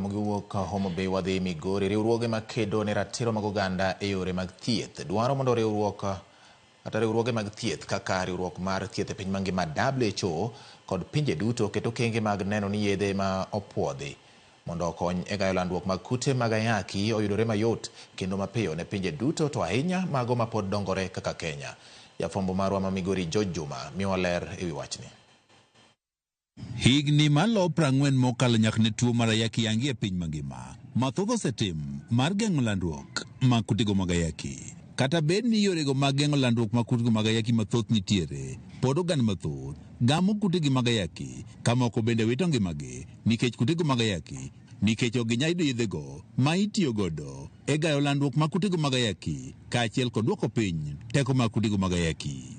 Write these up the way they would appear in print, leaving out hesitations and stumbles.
Ramogi wuok Homa Bay wadhi Migori. Riwruoge makedo ne ratiro mag oganda e yore mag thieth dwaro mondo riwruoge mag thieth kaka riwruok mar thieth e piny mangima WHO kod pinje duto keto okenge mag neno ni yedhe ma opuodhi mondo okony e gayo landruok mag kute mag ayaki oyudore mayot kendo mapiyo ne pinje duto, to ahinya mago ma pod dongore kaka Kenya. Jafwambo marwa ma Migori Juma miwa ler ewi wachni. Higni malo 40 mokalo nyaka ne tuo mar ayaki yangi e piny mangima. Mathoth osetim mar geng'o landruok mag kutego mag ayaki. Kata bed ni yorego mag geng'o landruok mag kutego mag ayaki mathoth nitiere, pod oganda mathoth gamo kutego mag ayaki, ka moko bende wito ngimagi nikech kutego mag ayaki, nikech ok ginyal yudo yedhego ma itiyo godo e gayo landruok mag kutego mag ayaki, kaachiel kod duoko piny teko mag kutego mag ayaki.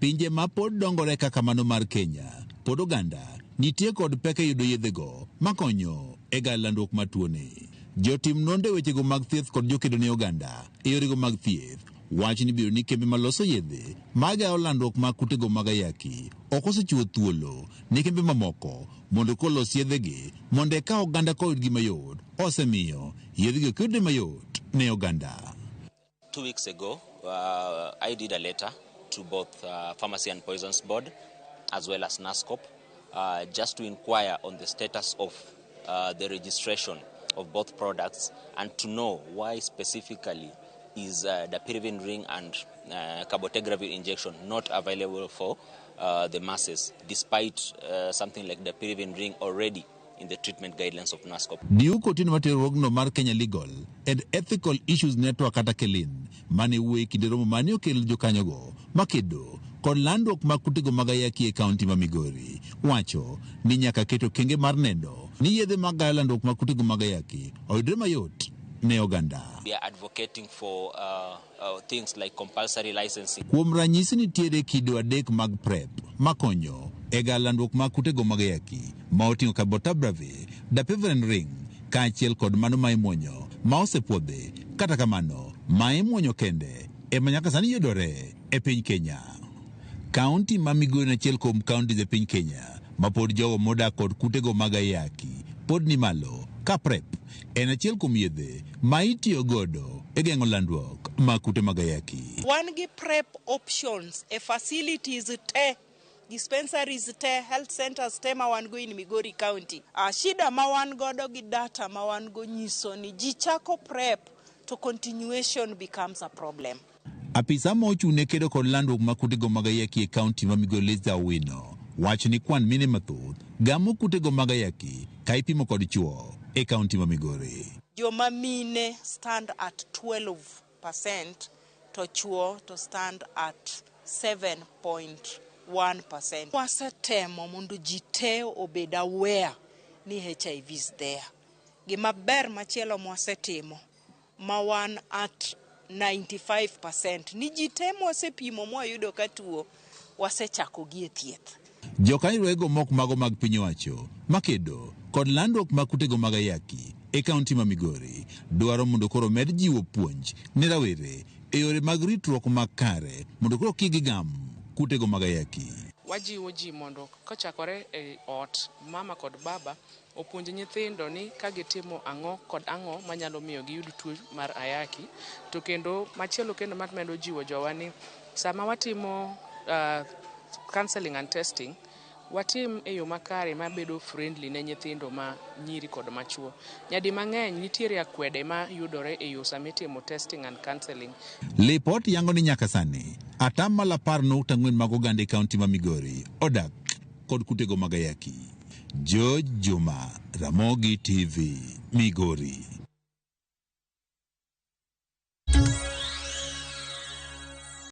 Pinje ma pod dongore kaka mano mar Kenya, pod oganda nitie kod pek e yudo yedhego makonyo e gayo landruok mar tuoni. Jotim nonde wechego mag thieth kod jokedo ne oganda e yorego mag thieth wacho ni biro ni kembe maloso yedhe magayo landruok mag kutego mag ayaki ok osechiwo thuolo ne kembe mamoko mondo kolos yedhegi mondo eka oganda koyudgi mayot. Osemiyo yedhegi kiyude mayot ne oganda. 2 weeks ago, I did a letter to both Pharmacy and Poisons Board as well as NASCOP just to inquire on the status of the registration of both products and to know why specifically is the pyridine ring and cabotegravir injection not available for the masses, despite something like the pyridine ring already in the treatment guidelines of NASCOP. Diu kotino materogno mar Kenya Legal and Ethical Issues Network kata Kelin mane wuoyo kinde romo mane okelo jokanyogo makedo kod landruok mag kutego mag ayaki e kaunti ma Migori wacho ni nyaka keto kenge mar neno ni yedhe mag gayo landruok mag kutego mag ayaki oyudre mayot ne oganda. We are advocating for things like compulsory licensing. Kuom ranyisi nitiere kido adek mag PrEP makonyo e gayo landruok mag kutego mag ayaki ma oting'o cabotegravir, dapivirine ring kaachiel kod mano ma imuonyo ma osepuodhi. Kata kamano ma imuonyo kende ema nyaka sani yudore e piny Kenya. Kaunti ma Migori en achiel kuom kaunti e piny Kenya ma pod jogo modak kod kutego mag ayaki pod ni malo, ka PrEP en achiel kuom yedhe ma itiyo godo e geng'o landruok mag kute mag ayaki. Wan gi PrEP options e facilities te, dispensaries te, health centers te ma wan go in Migori County. Shida ma wan godo gi data ma wan go nyiso ni ji chako PrEP to continuation becomes a problem. Apisa ma ochune kedo kod landruok mag kutego mag ayaki e kaunti ma Migori Leza Owino wacho ni kwan mine mathoth gamo kutego mag ayaki ka ipimo kod chuo e kaunti ma Migori. Joma mine stand at 12% to chuo to stand at 7.1%. Wasetemo mondo ji te obed aware ni HIV is there. Gima ber machielo mwasetimo ma wan at 95% ni ji te mwasepimo mwayudo ka tuo wasechako gi thieth. Jokanyrego moko mago mag piny owacho makedo kod landruok mag kutego mag ayaki e kaunti ma Migori dwaro mondo koro med jiwo puonj ne rawere e yore mag ritruok mag kare mondo koro kik gigam kutego mag ayaki. Wajiwo ji mondo kochakore e ot mama kod baba opuonj nyithindo ni ka gitimo ang'o kod ang'o manyalo miyo giyud tuo mar ayaki. To kendo machielo kendo medo jiwo jowa ni sama watimo counseling and testing watim e yo makare mabedo friendly ne nyithindo ma nyiri kod machuo. Nyadi mang'eny nitiere akwede ma yudore e yo samitimo testing and counseling. Lipot yango ni nyaka sani atamalo 10.4 mag oganda e kaunti ma Migori odak kod kutego mag ayaki. Juma, Ramogi TV, Migori.